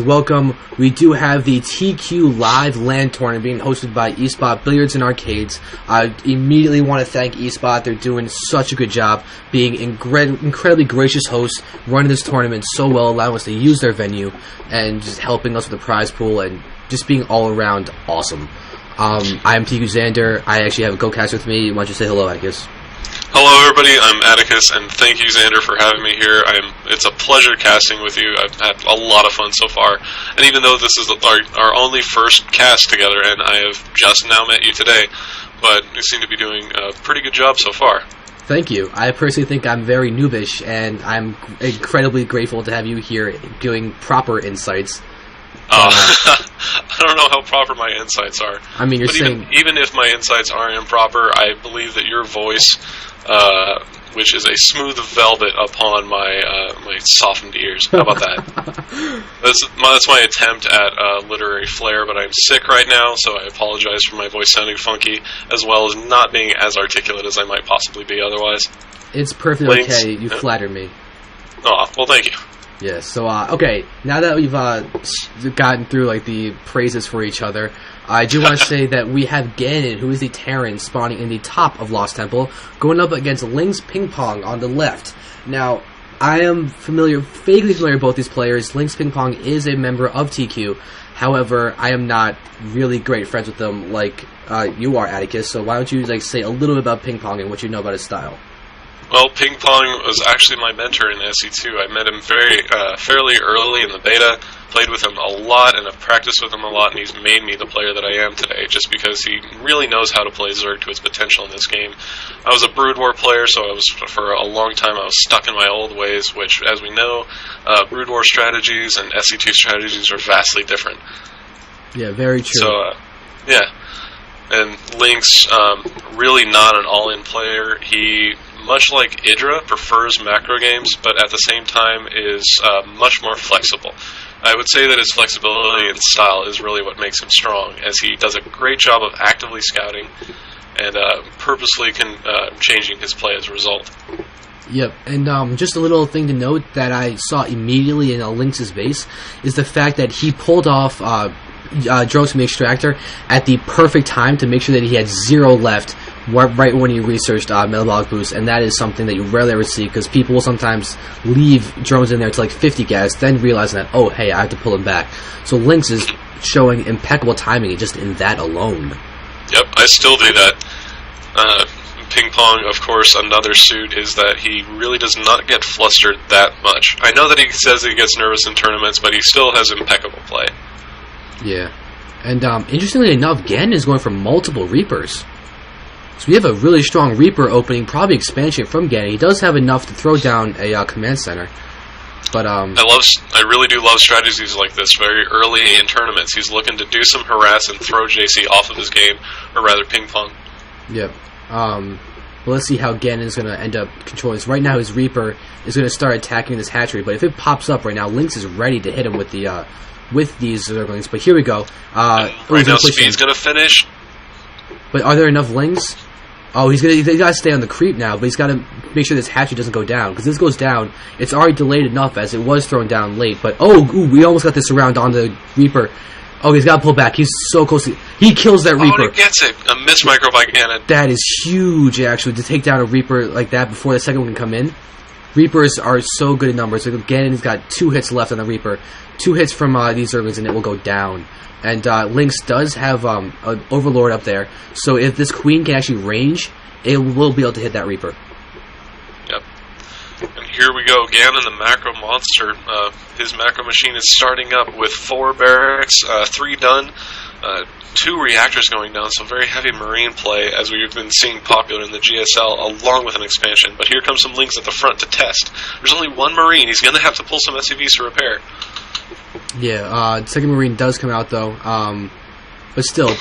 Welcome. We do have the TQ Live LAN tournament being hosted by eSpot Billiards and Arcades. I immediately want to thank eSpot. They're doing such a good job being incredibly gracious hosts, running this tournament so well, allowing us to use their venue, and just helping us with the prize pool, and just being all around awesome. I am tQzander. I actually have a co-caster with me. Why don't you say hello, Atticus? Hello everybody, I'm Atticus, and thank you Xander for having me here. It's a pleasure casting with you. I've had a lot of fun so far, and even though this is our only first cast together, and I have just now met you today, but you seem to be doing a pretty good job so far. Thank you. I personally think I'm very noobish, and I'm incredibly grateful to have you here doing proper insights. I don't know how proper my insights are. I mean, even if my insights are improper, I believe that your voice, which is a smooth velvet upon my softened ears. How about that? That's my attempt at literary flair, but I'm sick right now, so I apologize for my voice sounding funky, as well as not being as articulate as I might possibly be otherwise. It's perfectly okay. You flatter me. Oh, well, thank you. Yeah, so, okay, now that we've gotten through, like, the praises for each other, I do want to say that we have Ganon, who is the Terran, spawning in the top of Lost Temple, going up against LynXPingPong on the left. Now, I am vaguely familiar with both these players. LynXPingPong is a member of TQ, however, I am not really great friends with them like you are, Atticus, so why don't you, like, say a little bit about Ping Pong and what you know about his style? Well, Ping Pong was actually my mentor in SE2. I met him fairly early in the beta, played with him a lot, and have practiced with him a lot, and he's made me the player that I am today, just because he really knows how to play Zerg to its potential in this game. I was a Brood War player, so for a long time I was stuck in my old ways, which, as we know, Brood War strategies and SE2 strategies are vastly different. Yeah, very true. So, yeah. And Lynx, really not an all-in player. He, much like Idra, prefers macro games, but at the same time is much more flexible. I would say that his flexibility and style is really what makes him strong, as he does a great job of actively scouting and purposely changing his play as a result. Yep, and just a little thing to note that I saw immediately in Lynx's base is the fact that he pulled off drones from the extractor at the perfect time to make sure that he had 0 left right when he researched metabolic boost, and that is something that you rarely ever see, because people will sometimes leave drones in there to like 50 gas, then realizing that, oh hey, I have to pull them back. So Lynx is showing impeccable timing just in that alone. Yep, I still do that. Ping Pong, of course, another suit is that he really does not get flustered that much. I know that he says he gets nervous in tournaments, but he still has impeccable play. Yeah, and interestingly enough, Ganon is going for multiple Reapers. So we have a really strong Reaper opening, probably expansion from Ganon. He does have enough to throw down a command center. But I really do love strategies like this very early in tournaments. He's looking to do some harass and throw JC off of his game, or rather Ping Pong. Yep. Well, let's see how Ganon is going to end up controlling this. Right now, his Reaper is going to start attacking this hatchery, but if it pops up right now, Lynx is ready to hit him with these Zerglings. But here we go. Right now, Speed's going to finish. But are there enough Lings? Oh, he's got to stay on the creep now, but he's got to make sure this hatchery doesn't go down, because this goes down, it's already delayed enough as it was thrown down late. But we almost got this around on the Reaper. Oh, he's got to pull back. He's so close to... He kills that Reaper. Oh, he gets it. A missed micro by Ganon. That is huge, actually, to take down a Reaper like that before the second one can come in. Reapers are so good in numbers. So Ganon's got 2 hits left on the Reaper. 2 hits from these Zerglings, and it will go down. And Lynx does have an Overlord up there, so if this Queen can actually range, it will be able to hit that Reaper. Yep. And here we go, Ganon, the macro monster. His macro machine is starting up with 4 barracks, 3 done, 2 reactors going down, so very heavy marine play, as we've been seeing popular in the GSL, along with an expansion. But here comes some Lynx at the front to test. There's only 1 marine. He's going to have to pull some SCVs to repair. Yeah, second marine does come out though, but still,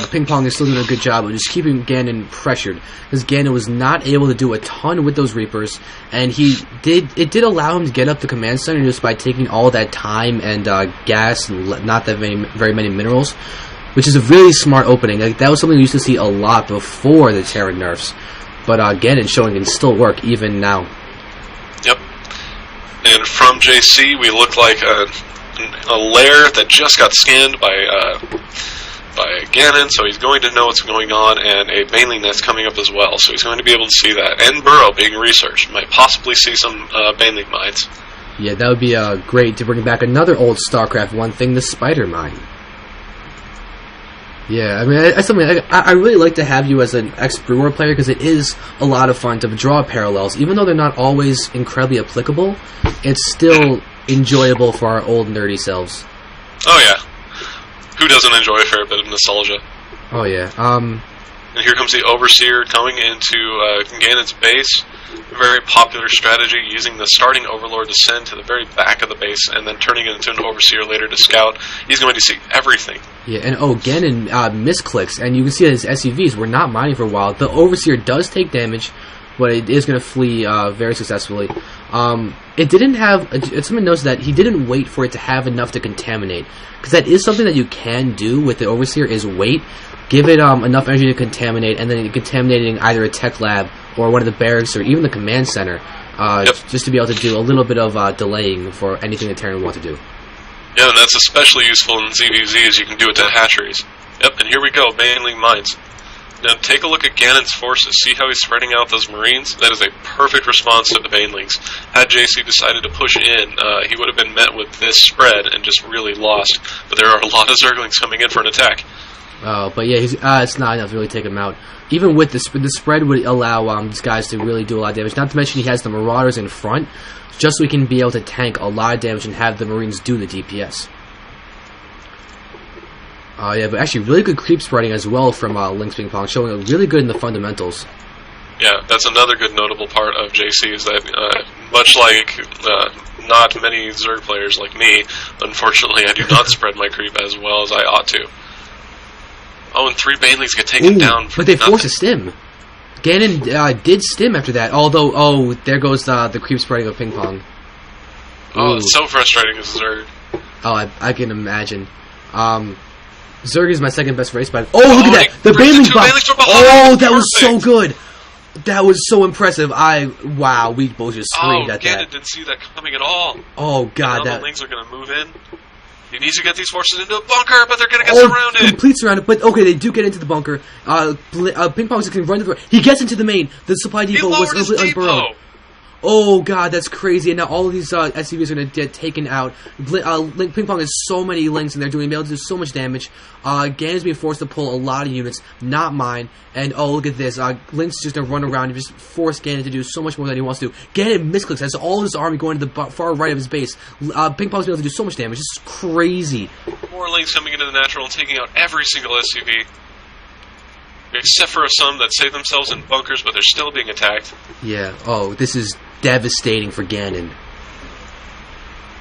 Ping Pong is still doing a good job of just keeping Ganon pressured, because Ganon was not able to do a ton with those Reapers, and it did allow him to get up the command center just by taking all that time and gas and not that very many minerals, which is a really smart opening. Like, that was something we used to see a lot before the Terran nerfs, but Ganon showing it can still work even now. Yep. And from JC, we look like a lair that just got scanned by Ganon, so he's going to know what's going on, and a baneling that's coming up as well, so he's going to be able to see that. And Burrow being researched, might possibly see some baneling mines. Yeah, that would be great to bring back another old StarCraft 1 thing, the spider mine. Yeah, I mean, that's something I really like to have you as an ex-Brewer player, because it is a lot of fun to draw parallels. Even though they're not always incredibly applicable, it's still enjoyable for our old nerdy selves. Oh yeah. Who doesn't enjoy a fair bit of nostalgia? Oh yeah. And here comes the Overseer coming into Ganon's base. Very popular strategy, using the starting Overlord to send to the very back of the base, and then turning it into an Overseer later to scout. He's going to see everything. Yeah, and Ganon misclicks, and you can see that his SCVs were not mining for a while. The Overseer does take damage, but it is going to flee very successfully. It didn't have... Someone knows that he didn't wait for it to have enough to contaminate, because that is something that you can do with the Overseer, is wait, give it enough energy to contaminate, and then contaminating either a tech lab or one of the barracks or even the command center, just to be able to do a little bit of delaying for anything the Terran would want to do. Yeah, and that's especially useful in ZVZ, as you can do it to hatcheries. Yep, and here we go, baneling mines. Now take a look at Ganon's forces. See how he's spreading out those Marines? That is a perfect response to the banelings. Had JC decided to push in, he would have been met with this spread and just really lost. But there are a lot of Zerglings coming in for an attack. But yeah, it's not enough to really take him out. Even with the spread would allow these guys to really do a lot of damage. Not to mention he has the Marauders in front, just so he can be able to tank a lot of damage and have the Marines do the DPS. Yeah, but actually really good creep spreading as well from LynXPingPong, showing it really good in the fundamentals. Yeah, that's another good notable part of JC, is that much like not many Zerg players like me, unfortunately I do not spread my creep as well as I ought to. Oh, and 3 banelings get taken down for but they nothing. forced a stim. Ganon did stim after that, although, there goes the creep spreading of Ping Pong. Oh, it's so frustrating as a Zerg. Oh, I can imagine. Zerg is my second best race, but look at that! The baneling buff! Oh, that was so good! That was so impressive. Wow, we both just screamed at that. Ganon didn't see that coming at all. Oh god, the Lynx are going to move in. He needs to get these forces into a bunker, but they're going to get surrounded. Complete surrounded, but okay, they do get into the bunker. Ping Pong's going to run to the... He gets into the main. The supply depot was completely unburrowed. Oh god, that's crazy! And now all of these SCVs are going to get taken out. Ping Pong has so many links, and they're doing able to do so much damage. Ganon's being forced to pull a lot of units, not mine. And look at this, Link's just going to run around and just force Ganon to do so much more than he wants to do. Ganon misclicks, has all his army going to the far right of his base. Ping Pong's being able to do so much damage. It's crazy. More links coming into the natural and taking out every single SCV. Except for some that save themselves in bunkers, but they're still being attacked. Yeah, this is devastating for Ganon.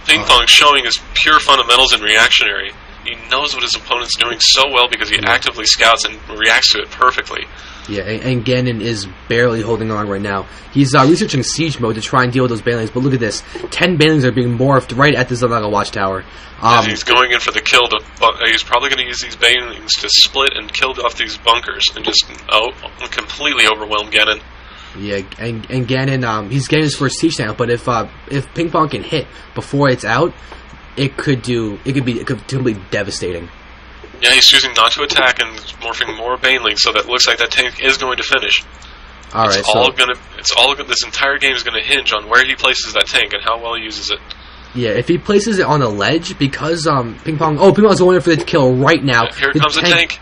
Ping Pong showing his pure fundamentals and reactionary. He knows what his opponent's doing so well because he actively scouts and reacts to it perfectly. Yeah, and Ganon is barely holding on right now. He's researching siege mode to try and deal with those banelings, but look at this. 10 banelings are being morphed right at the Zerg watchtower. He's going in for the kill. He's probably going to use these banelings to split and kill off these bunkers and just completely overwhelm Ganon. Yeah, and Ganon, he's getting his first siege tank, but if Ping Pong can hit before it's out, it could be totally devastating. Yeah, he's choosing not to attack and morphing more banelings, so that looks like that tank is going to finish. This entire game is going to hinge on where he places that tank and how well he uses it. Yeah, if he places it on a ledge, because Ping Pong's going in for the kill right now. Yeah, here comes the tank.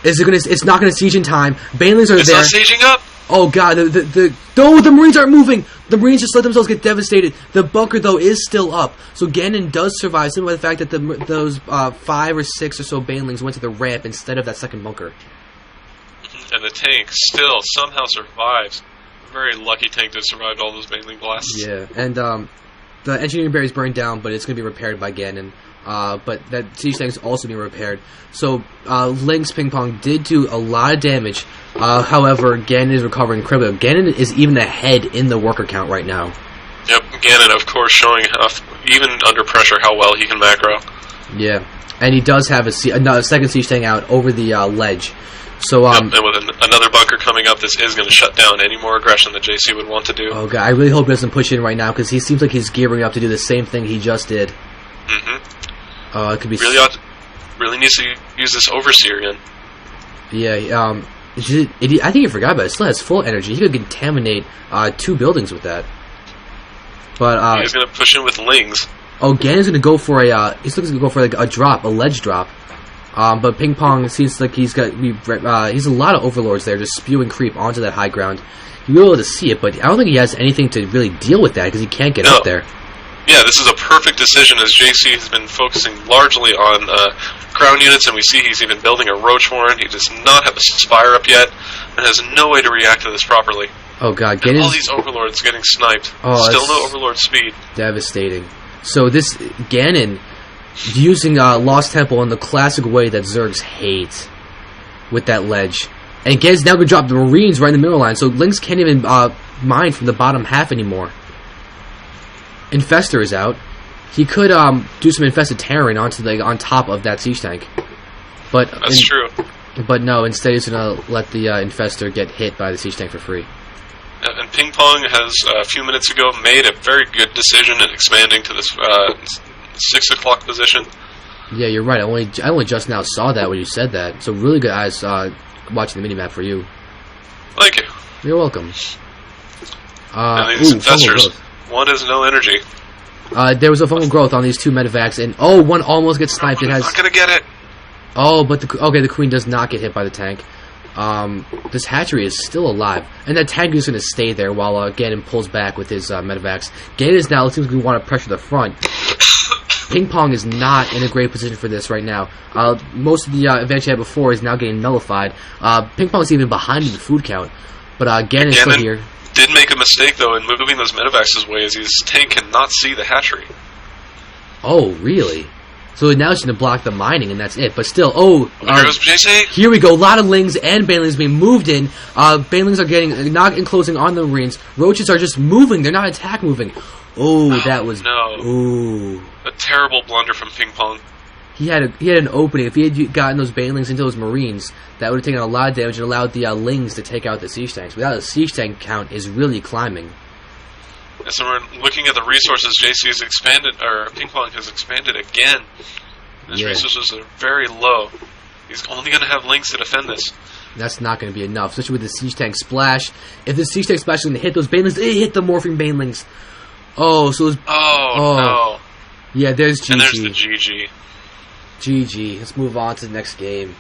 It's not gonna siege in time. Banelings are there. It's not sieging up. Oh god, the Marines aren't moving. The Marines just let themselves get devastated. The bunker though is still up, so Ganon does survive simply by the fact that those 5 or 6 or so banelings went to the ramp instead of that second bunker. And the tank still somehow survives. Very lucky tank that survived all those baneling blasts. Yeah, and the engineering barrier is burned down, but it's going to be repaired by Ganon. But that siege tank is also being repaired. So LynXPingPong did do a lot of damage. However, Ganon is recovering incredibly. Ganon is even ahead in the worker count right now. Yep, Ganon, of course, showing even under pressure how well he can macro. Yeah, and he does have a second siege tank out over the ledge. So, and with another bunker coming up, this is going to shut down any more aggression that JC would want to do. Oh god, I really hope he doesn't push in right now, because he seems like he's gearing up to do the same thing he just did. Mm-hmm. It could be really needs to use this Overseer again. Yeah. I think he forgot about it. It still has full energy. He could contaminate 2 buildings with that. But he's gonna push in with Lings. Oh, Ganon's gonna go for he's gonna go for like a drop, a ledge drop. But Ping Pong seems like he's a lot of overlords there, just spewing creep onto that high ground. You'll be able to see it, but I don't think he has anything to really deal with that because he can't get up there. Yeah, this is a perfect decision as JC has been focusing largely on ground units, and we see he's even building a Roach Warren. He does not have a Spire up yet, and has no way to react to this properly. Oh god, all these Overlords getting sniped. Still no Overlord speed. Devastating. So this Ganon using Lost Temple in the classic way that Zergs hate with that ledge. And Ganon's now going to drop the Marines right in the middle line, so Lynx can't even mine from the bottom half anymore. Infestor is out. He could do some infested Terran on top of that siege tank. But that's true. But no, instead he's going to let the Infestor get hit by the siege tank for free. And Ping Pong has, a few minutes ago, made a very good decision in expanding to this 6 o'clock position. Yeah, you're right. I only just now saw that when you said that. So really good eyes watching the minimap for you. Thank you. You're welcome. And these Infestors, one has no energy. There was a fungal growth on these 2 medevacs, and one almost gets sniped. It has not gonna get it. Oh, but the Queen does not get hit by the tank. This hatchery is still alive, and that tank is going to stay there while Ganon pulls back with his medevacs. Ganon is now, it seems we want to pressure the front. Ping Pong is not in a great position for this right now. Most of the advantage he had before is now getting nullified. Ping Pong's even behind in the food count, but Ganon is still here. Did make a mistake though in moving those medevacs his way, as his tank cannot see the hatchery. Oh, really? So now it's going to block the mining, and that's it. But still, here goes JC. Here we go. A lot of Lings and Banelings being moved in. Banelings are getting not enclosing on the Marines. Roaches are just moving. They're not attack moving. Oh, that was no. A terrible blunder from Ping Pong. He had an opening. If he had gotten those Banelings into those Marines, that would have taken a lot of damage and allowed the Lings to take out the siege tanks. Without the siege tank count is really climbing. And so we're looking at the resources. JC has expanded, or Ping Pong has expanded again. His resources are very low. He's only going to have Lynx to defend this. That's not going to be enough, especially with the siege tank splash. If the siege tank splash is going to hit those Banelings, it hit the Morphing Banelings. Oh, so it was, no. Yeah, there's GG. And there's the GG. GG. Let's move on to the next game.